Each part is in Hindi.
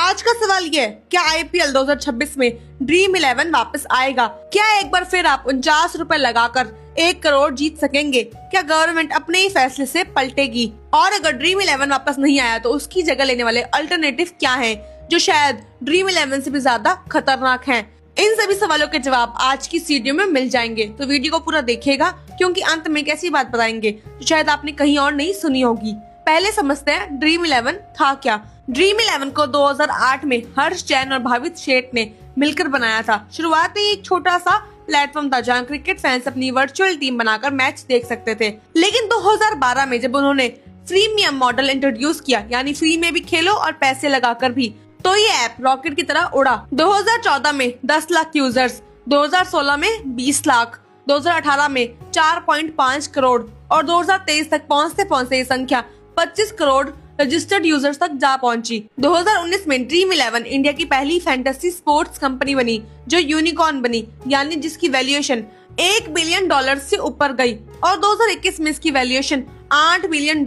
आज का सवाल ये है, क्या आईपीएल 2026 में ड्रीम 11 वापस आएगा? क्या एक बार फिर आप 49 रुपए लगाकर 1 करोड़ जीत सकेंगे? क्या गवर्नमेंट अपने ही फैसले से पलटेगी? और अगर ड्रीम 11 वापस नहीं आया तो उसकी जगह लेने वाले अल्टरनेटिव क्या हैं, जो शायद ड्रीम 11 से भी ज्यादा खतरनाक हैं? इन सभी सवालों के जवाब आज की वीडियो में मिल जाएंगे, तो वीडियो को पूरा देखिएगा क्योंकि अंत में एक ऐसी बात बताएंगे जो शायद आपने कहीं और नहीं सुनी होगी। पहले समझते हैं ड्रीम 11 था क्या। ड्रीम 11 को 2008 में हर्ष जैन और भावित शेठ ने मिलकर बनाया था। शुरुआत में एक छोटा सा प्लेटफॉर्म था जहां क्रिकेट फैंस अपनी वर्चुअल टीम बनाकर मैच देख सकते थे, लेकिन 2012 में जब उन्होंने फ्रीमियम मॉडल इंट्रोड्यूस किया, यानी फ्री में भी खेलो और पैसे लगाकर भी, तो ये ऐप रॉकेट की तरह उड़ा। 2014 में 10 लाख यूजर्स, 2016 में 20 लाख, 2018 में 4.5 करोड़ और 2023 तक पहुंचते ये संख्या 25 करोड़ रजिस्टर्ड यूजर्स तक जा पहुंची। 2019 में ड्रीम 11 इंडिया की पहली फैंटेसी स्पोर्ट्स कंपनी बनी जो यूनिकॉर्न बनी, यानी जिसकी वैल्यूएशन $1 बिलियन से ऊपर गई, और 2021 में इसकी वैल्यूएशन $8 बिलियन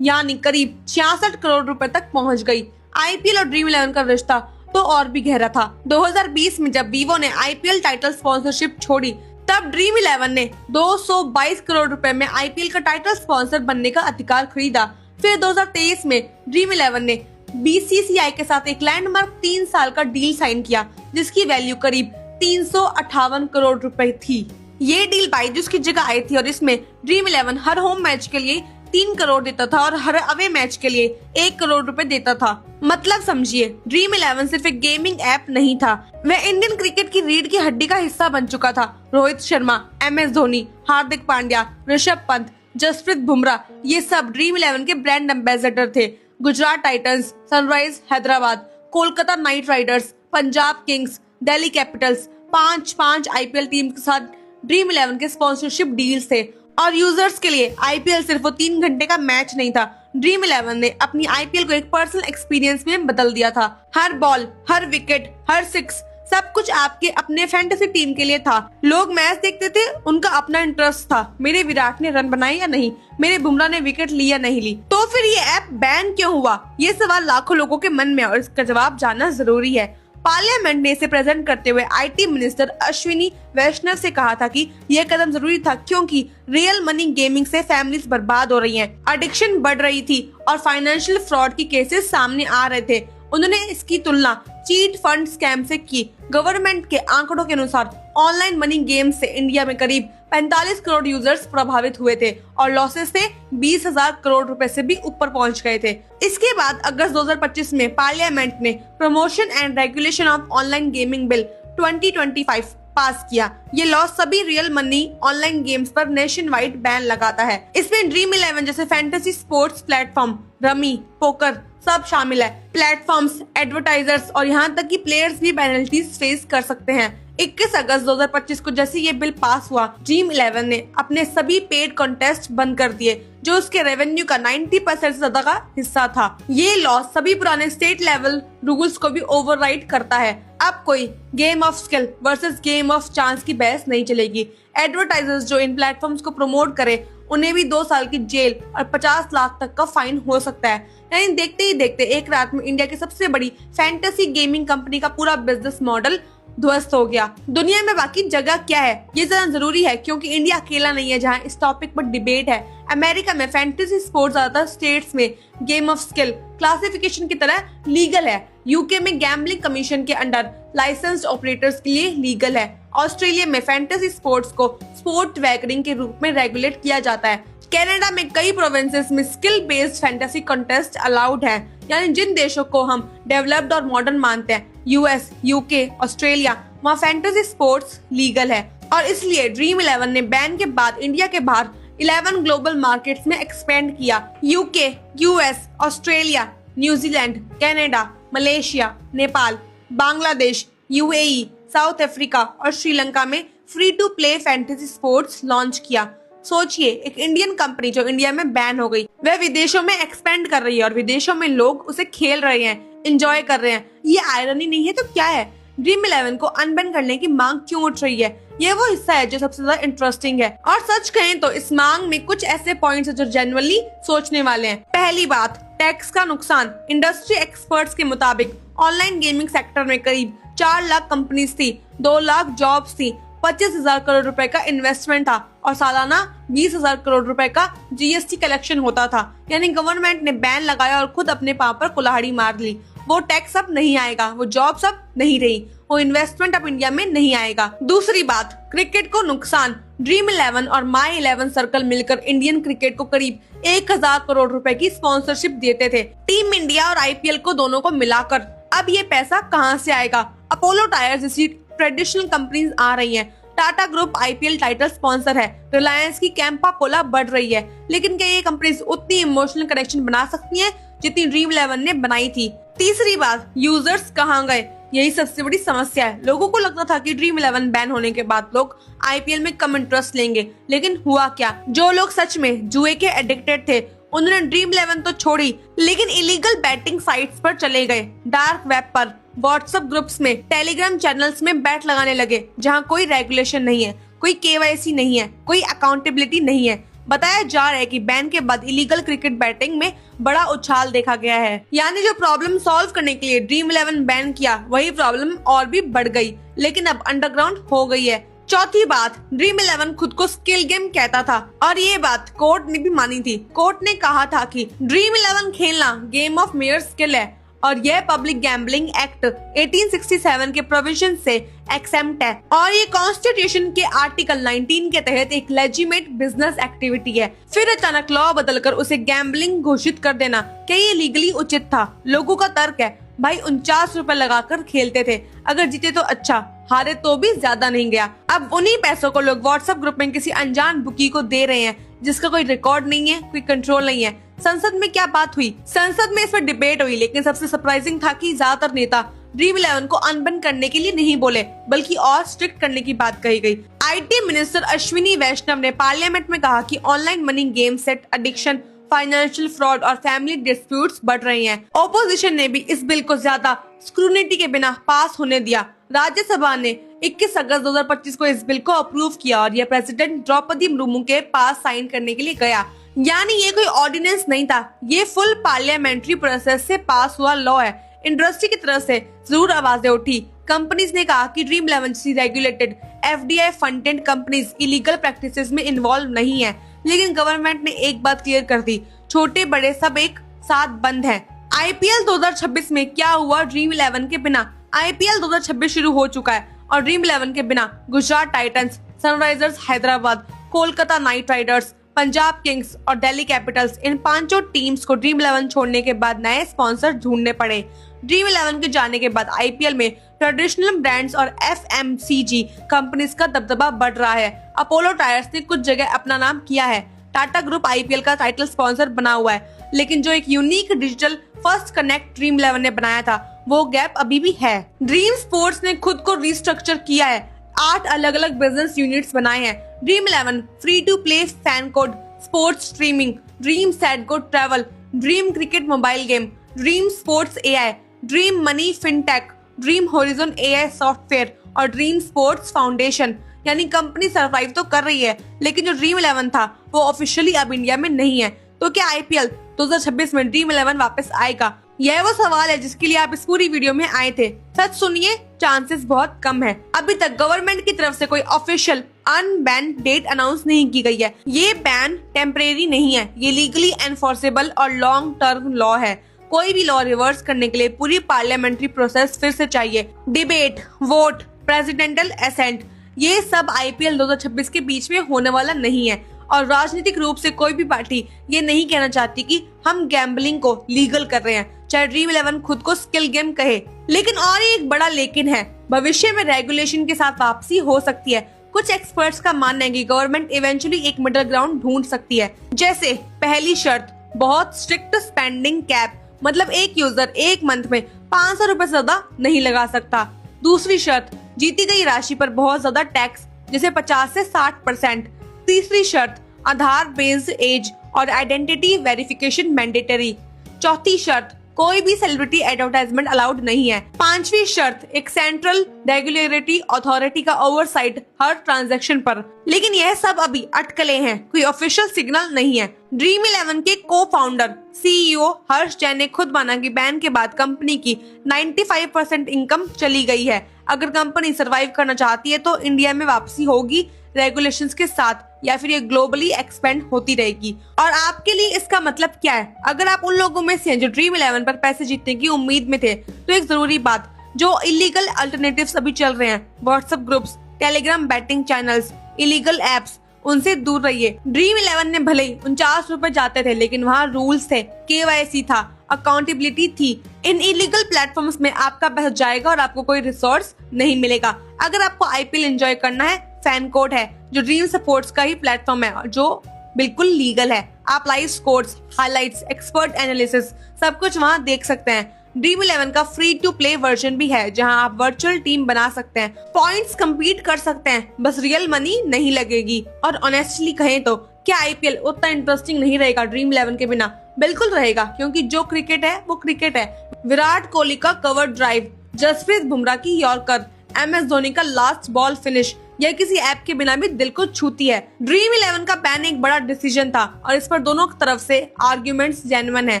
यानी करीब 66 करोड़ रुपए तक पहुंच गई। आईपीएल और ड्रीम 11 का रिश्ता तो और भी गहरा था। 2020 में जब वीवो ने आईपीएल टाइटल स्पॉन्सरशिप छोड़ी, तब ड्रीम 11 ने 222 करोड़ रुपए में आईपीएल का टाइटल स्पॉन्सर बनने का अधिकार खरीदा। फिर 2023 में ड्रीम 11 ने बीसीसीआई के साथ एक लैंडमार्क 3 साल का डील साइन किया, जिसकी वैल्यू करीब 358 करोड़ रुपए थी। ये डील बायजूस की जगह आई थी और इसमें ड्रीम 11 हर होम मैच के लिए 3 करोड़ देता था और हर अवे मैच के लिए 1 करोड़ रुपए देता था। मतलब समझिए, ड्रीम 11 सिर्फ एक गेमिंग ऐप नहीं था, वह इंडियन क्रिकेट की रीढ़ की हड्डी का हिस्सा बन चुका था। रोहित शर्मा, एमएस धोनी, हार्दिक पांड्या, ऋषभ पंत, जसप्रीत बुमराह, ये सब ड्रीम 11 के ब्रांड एम्बेसडर थे। Gujarat Titans, sunrise Hyderabad, Kolkata night Riders, Punjab Kings, Delhi Capitals, 5 IPL team के साथ ड्रीम 11 के स्पॉन्सरशिप डील्स थे। और यूजर्स के लिए आईपीएल सिर्फ वो 3 घंटे का मैच नहीं था। ड्रीम 11 ने अपनी आईपीएल को एक पर्सनल एक्सपीरियंस में बदल दिया था। हर बॉल, हर विकेट, हर सिक्स, सब कुछ आपके अपने फैंटेसी टीम के लिए था। लोग मैच देखते थे, उनका अपना इंटरेस्ट था, मेरे विराट ने रन बनाए या नहीं, मेरे बुमराह ने विकेट ली या नहीं ली। तो फिर ये ऐप बैन क्यों हुआ? ये सवाल लाखों लोगों के मन में है और इसका जवाब जानना जरूरी है। पार्लियामेंट ने इसे प्रेजेंट करते हुए आईटी मिनिस्टर अश्विनी वैष्णव से कहा था कि यह कदम जरूरी था क्योंकि रियल मनी गेमिंग से फैमिलीज बर्बाद हो रही हैं, एडिक्शन बढ़ रही थी और फाइनेंशियल फ्रॉड की केसेस सामने आ रहे थे। उन्होंने इसकी तुलना चीट फंड स्कैम से की। गवर्नमेंट के आंकड़ों के अनुसार ऑनलाइन मनी गेम से इंडिया में करीब 45 करोड़ यूजर्स प्रभावित हुए थे और लॉसेस से 20,000 करोड़ रुपए से भी ऊपर पहुंच गए थे। इसके बाद अगस्त 2025 में पार्लियामेंट ने promotion and regulation of online gaming bill 2025 पास किया। ये लॉ सभी रियल मनी ऑनलाइन गेम्स पर नेशन वाइड बैन लगाता है। इसमें ड्रीम 11 जैसे fantasy sports platform, rummy, poker सब शामिल है। प्लेटफॉर्म्स, एडवर्टाइजर्स और यहाँ तक कि प्लेयर्स भी पेनल्टीज फेस कर सकते हैं। 21 अगस्त 2025 को जैसे ये बिल पास हुआ, ड्रीम 11 ने अपने सभी पेड कॉन्टेस्ट बंद कर दिए, जो उसके रेवेन्यू का 90% से ज्यादा का हिस्सा था। ये लॉ सभी पुराने स्टेट लेवल रूल्स को भी ओवरराइड करता है। अब कोई game of skill versus game of chance की बहस नहीं चलेगी। एडवर्टाइजर्स जो इन प्लेटफॉर्म्स को प्रमोट करे, उन्हें भी 2 साल की जेल और 50 लाख तक का फाइन हो सकता है। यानी देखते ही देखते एक रात में इंडिया की सबसे बड़ी फैंटेसी गेमिंग कंपनी का पूरा बिजनेस मॉडल ध्वस्त हो गया। दुनिया में बाकी जगह क्या है, ये जानना जरूरी है क्योंकि इंडिया अकेला नहीं है जहां इस टॉपिक पर डिबेट है। अमेरिका में फैंटेसी स्पोर्ट्स ज्यादातर स्टेट्स में गेम ऑफ स्किल क्लासिफिकेशन की तरह लीगल है। यूके में गैम्बलिंग कमीशन के अंडर लाइसेंस्ड ऑपरेटर्स के लिए लीगल है। ऑस्ट्रेलिया में फैंटेसी स्पोर्ट्स को स्पोर्ट वैगरिंग के रूप में रेगुलेट किया जाता है। कनाडा में कई प्रोविंसेस में skill based fantasy contest allowed है, यानी जिन देशों को हम डेवलप्ड और मॉडर्न मानते हैं, यूएस, यूके, ऑस्ट्रेलिया, वहाँ फैंटेसी स्पोर्ट्स लीगल है। और इसलिए ड्रीम 11 ने बैन के बाद इंडिया के बाहर 11 ग्लोबल मार्केट्स में एक्सपेंड किया। UK, US, Australia, New Zealand, Canada, Malaysia, Nepal, Bangladesh, UAE, South Africa और श्रीलंका में free to play fantasy sports launch किया। सोचिए, एक इंडियन कंपनी जो इंडिया में बैन हो गई, वह विदेशों में एक्सपेंड कर रही है और विदेशों में लोग उसे खेल रहे हैं, एंजॉय कर रहे हैं। ये आयरनी नहीं है तो क्या है? ड्रीम 11 को अनबैन करने की मांग क्यों उठ रही है? ये वो हिस्सा है जो सबसे ज्यादा इंटरेस्टिंग है। और सच कहें तो इस मांग में कुछ ऐसे पॉइंट्स हैं जो जेन्युइनली सोचने वाले हैं। पहली बात, टैक्स का नुकसान। इंडस्ट्री एक्सपर्ट्स के मुताबिक ऑनलाइन गेमिंग सेक्टर में करीब 4 लाख कंपनीज थी, 2 लाख जॉब्स थी, 25,000 करोड़ रुपए का इन्वेस्टमेंट था और सालाना 20,000 करोड़ रुपए का जीएसटी कलेक्शन होता था। यानी गवर्नमेंट ने बैन लगाया और खुद अपने पांव पर कुल्हाड़ी मार ली। वो टैक्स अब नहीं आएगा, वो जॉब्स अब नहीं रही, वो इन्वेस्टमेंट अब इंडिया में नहीं आएगा। दूसरी बात, क्रिकेट को नुकसान। ड्रीम 11 और माई 11 सर्कल मिलकर इंडियन क्रिकेट को करीब 1,000 करोड़ रुपए की स्पॉन्सरशिप देते थे, टीम इंडिया और आईपीएल को दोनों को मिलाकर। अब ये पैसा कहाँ से आएगा? अपोलो टायर्स जैसी ट्रेडिशनल कंपनीज आ रही हैं, Tata group IPL title sponsor है, रिलायंस की कैंपा कोला बढ़ रही है, लेकिन क्या ये कंपनीज उतनी इमोशनल कनेक्शन बना सकती हैं जितनी ड्रीम 11 ने बनाई थी? तीसरी बात, यूजर्स कहाँ गए? यही सबसे बड़ी समस्या है। लोगों को लगता था कि ड्रीम 11 बैन होने के बाद लोग आईपीएल में कम इंटरेस्ट लेंगे, लेकिन हुआ क्या? जो लोग सच में जुए के एडिक्टेड थे उन्होंने ड्रीम 11 तो छोड़ी, लेकिन इलीगल बैटिंग साइट्स पर चले गए, डार्क वेब पर, व्हाट्सएप ग्रुप्स में, टेलीग्राम चैनल्स में बैट लगाने लगे जहां कोई रेगुलेशन नहीं है, कोई केवाईसी नहीं है, कोई अकाउंटेबिलिटी नहीं है। बताया जा रहा है कि बैन के बाद इलीगल क्रिकेट बैटिंग में बड़ा उछाल देखा गया है। यानी जो प्रॉब्लम सॉल्व करने के लिए ड्रीम 11 बैन किया, वही प्रॉब्लम और भी बढ़ गई, लेकिन अब अंडरग्राउंड हो गई है। चौथी बात, ड्रीम 11 खुद को स्किल गेम कहता था और ये बात कोर्ट ने भी मानी थी। कोर्ट ने कहा था कि ड्रीम 11 खेलना गेम ऑफ मेयर स्किल है और यह पब्लिक गैम्बलिंग एक्ट 1867 के प्रोविजन से एक्सेम्प्ट है और ये कॉन्स्टिट्यूशन के आर्टिकल 19 के तहत एक लेजिटिमेट बिजनेस एक्टिविटी है। फिर अचानक लॉ बदलकर उसे गैम्बलिंग घोषित कर देना, क्या ये लीगली उचित था? लोगों का तर्क है, भाई 49 रुपए लगाकर खेलते थे, अगर जीते तो अच्छा, हारे तो भी ज्यादा नहीं गया। अब उन्हीं पैसों को लोग व्हाट्सएप ग्रुप में किसी अनजान बुकी को दे रहे हैं जिसका कोई रिकॉर्ड नहीं है, कोई कंट्रोल नहीं है। संसद में क्या बात हुई? संसद में इस पर डिबेट हुई, लेकिन सबसे सरप्राइजिंग था कि ज्यादातर नेता ड्रीम 11 को अनबैन करने के लिए नहीं बोले, बल्कि और स्ट्रिक्ट करने की बात कही गई। आईटी मिनिस्टर अश्विनी वैष्णव ने पार्लियामेंट में कहा कि online money game set addiction, financial fraud और फैमिली डिस्प्यूट्स बढ़ रही हैं। ओपोजिशन ने भी इस बिल को ज्यादा स्क्रूटिनी के बिना पास होने दिया। राज्यसभा ने 21 अगस्त 2025 को इस बिल को अप्रूव किया और यह प्रेसिडेंट द्रौपदी मुर्मू के पास साइन करने के लिए गया। यानी ये कोई ऑर्डिनेंस नहीं था, ये फुल पार्लियामेंट्री प्रोसेस से पास हुआ लॉ है। इंडस्ट्री की तरफ से जरूर आवाजें उठी। कंपनीज ने कहा कि ड्रीम 11 जैसी regulated FDI funded companies illegal practices में इन्वॉल्व नहीं है, लेकिन गवर्नमेंट ने एक बात क्लियर कर दी, छोटे बड़े सब एक साथ बंद हैं। आईपीएल 2026 में क्या हुआ ड्रीम 11 के बिना? आईपीएल 2026 शुरू हो चुका है और ड्रीम 11 के बिना Gujarat Titans, Sunrisers Hyderabad, Kolkata night Riders, Punjab Kings और दिल्ली कैपिटल्स, इन पांचों टीम्स को ड्रीम 11 छोड़ने के बाद नए स्पॉन्सर ढूंढने पड़े। ड्रीम 11 के जाने के बाद आईपीएल में ट्रेडिशनल ब्रांड्स और एफएमसीजी कंपनीज का दबदबा बढ़ रहा है। अपोलो टायर्स ने कुछ जगह अपना नाम किया है, टाटा ग्रुप आईपीएल का टाइटल स्पॉन्सर बना हुआ है, लेकिन जो एक unique digital first connect dream 11 ने बनाया था, वो गैप अभी भी है। ड्रीम स्पोर्ट्स ने खुद को रिस्ट्रक्चर किया है, 8 अलग अलग बिजनेस यूनिट्स बनाए हैं। Dream 11 free to play fan code, sports streaming, Dream set go travel, Dream cricket mobile game, Dream sports AI, Dream money fintech, Dream horizon AI software और ड्रीम स्पोर्ट्स फाउंडेशन। यानी कंपनी सरवाइव तो कर रही है, लेकिन जो ड्रीम 11 था वो ऑफिशियली अब इंडिया में नहीं है। तो क्या आईपीएल 2026 में ड्रीम 11 वापस आएगा? यह वो सवाल है जिसके लिए आप इस पूरी वीडियो में आए थे। सच सुनिए, चांसेस बहुत कम है। अभी तक गवर्नमेंट की तरफ से कोई ऑफिशियल अनबैन डेट अनाउंस नहीं की गई है। ये बैन टेम्परेरी नहीं है, ये लीगली एनफोर्सेबल और लॉन्ग टर्म लॉ है। कोई भी लॉ रिवर्स करने के लिए पूरी पार्लियामेंट्री प्रोसेस फिर से चाहिए, डिबेट, वोट, प्रेसिडेंटल असेंट, ये सब आईपीएल 2026 के बीच में होने वाला नहीं है। और राजनीतिक रूप से कोई भी पार्टी ये नहीं कहना चाहती कि हम गैम्बलिंग को लीगल कर रहे हैं, चाहे ड्रीम 11 खुद को स्किल गेम कहे। लेकिन और एक बड़ा लेकिन है, भविष्य में रेगुलेशन के साथ वापसी हो सकती है। कुछ एक्सपर्ट्स का मानना है कि गवर्नमेंट इवेंचुअली एक मिडिल ग्राउंड ढूंढ सकती है। जैसे पहली शर्त, बहुत स्ट्रिक्ट स्पेंडिंग कैप, मतलब एक यूजर एक मंथ में 500 रुपए से ज्यादा नहीं लगा सकता। दूसरी शर्त, जीती गई राशि पर बहुत ज्यादा टैक्स, जैसे 50 से 60%। तीसरी शर्त, आधार बेस्ड एज और आइडेंटिटी वेरिफिकेशन मैंडेटरी। चौथी शर्त, कोई भी सेलिब्रिटी एडवर्टाइजमेंट अलाउड नहीं है। 5वीं शर्त, एक सेंट्रल रेगुलेटरी अथॉरिटी का ओवरसाइट हर ट्रांजैक्शन पर। लेकिन यह सब अभी अटकलें हैं, कोई ऑफिशियल सिग्नल नहीं है। ड्रीम 11 के को फाउंडर CEO हर्ष जैन ने खुद माना कि बैन के बाद कंपनी की 95% इनकम चली गई है। अगर कंपनी सरवाइव करना चाहती है तो इंडिया में वापसी होगी रेगुलेशंस के साथ, या फिर ये ग्लोबली एक्सपेंड होती रहेगी। और आपके लिए इसका मतलब क्या है? अगर आप उन लोगों में से हैं जो ड्रीम 11 पर पैसे जीतने की उम्मीद में थे, तो एक जरूरी बात, जो इलीगल अल्टरनेटिव्स अभी चल रहे हैं, WhatsApp groups, Telegram batting channels, illegal apps, उनसे दूर रहिए। ड्रीम 11 ने भले ही 49 रुपए जाते थे, लेकिन वहाँ रूल्स थे, KYC था, अकाउंटेबिलिटी थी। इन इलीगल प्लेटफॉर्म्स में आपका पैसा जाएगा और आपको कोई रिसोर्स नहीं मिलेगा। अगर आपको IPL एंजॉय करना है, फैन कोड है जो ड्रीम सपोर्ट्स का ही प्लेटफॉर्म है, जो बिल्कुल लीगल है। आप live scores, highlights, expert analysis सब कुछ वहाँ देख सकते हैं। ड्रीम 11 का फ्री टू प्ले वर्जन भी है, जहां आप वर्चुअल टीम बना सकते हैं, पॉइंट्स कंपीट कर सकते हैं, बस रियल मनी नहीं लगेगी। और ऑनेस्टली कहें तो क्या IPL उतना इंटरेस्टिंग नहीं रहेगा ड्रीम 11 के बिना? बिल्कुल रहेगा, क्योंकि जो क्रिकेट है वो क्रिकेट है। विराट कोहली का कवर ड्राइव, जसप्रीत बुमराह की यॉर्कर, MS धोनी का लास्ट बॉल फिनिश, यह किसी ऐप के बिना भी दिल को छूती है। ड्रीम 11 का बैन एक बड़ा डिसीजन था और इस पर दोनों तरफ से आर्ग्यूमेंट्स जेन्युइन है।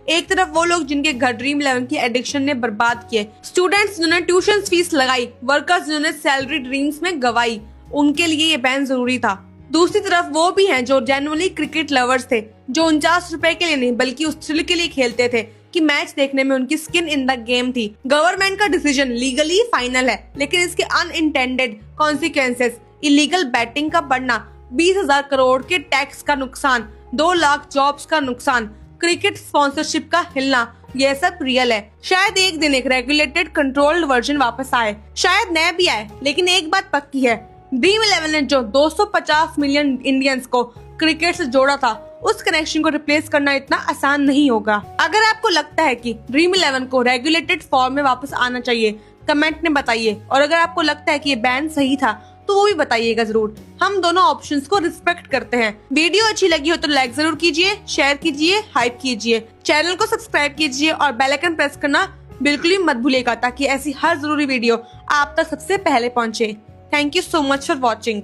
एक तरफ वो लोग जिनके घर ड्रीम 11 की एडिक्शन ने बर्बाद किए, स्टूडेंट्स जिन्होंने ट्यूशन फीस लगाई, वर्कर्स जिन्होंने सैलरी ड्रीम्स में गवाई, उनके लिए ये बैन जरूरी था। दूसरी तरफ वो भी हैं जो जेन्युइनली क्रिकेट लवर्स थे, जो 49 रुपए के लिए नहीं बल्कि उस थ्रिल के लिए खेलते थे कि मैच देखने में उनकी स्किन इन द गेम थी। गवर्नमेंट का डिसीजन लीगली फाइनल है, लेकिन इसके अनइंटेंडेड कॉन्सिक्वेंसेस, इलीगल बैटिंग का बढ़ना, 20,000 करोड़ के टैक्स का नुकसान, 2 लाख जॉब्स का नुकसान, क्रिकेट स्पॉन्सरशिप का हिलना, यह सब रियल है। शायद एक दिन एक रेगुलेटेड कंट्रोल्ड वर्जन वापस आए, शायद नया भी आए, लेकिन एक बात पक्की है, ड्रीम 11 ने जो 250 मिलियन इंडियंस को क्रिकेट से जोड़ा था, उस कनेक्शन को रिप्लेस करना इतना आसान नहीं होगा। अगर आपको लगता है कि ड्रीम 11 को रेगुलेटेड फॉर्म में वापस आना चाहिए, कमेंट में बताइए। और अगर आपको लगता है कि ये बैन सही था, तो वो भी बताइएगा जरूर। हम दोनों ऑप्शंस को रिस्पेक्ट करते हैं। वीडियो अच्छी लगी हो तो लाइक जरूर कीजिए, शेयर कीजिए, हाइप कीजिए, चैनल को सब्सक्राइब कीजिए और बेल आइकन प्रेस करना बिल्कुल भी मत भूलिएगा, ताकि ऐसी हर जरूरी वीडियो आप तक सबसे पहले पहुंचे। Thank you so much for watching.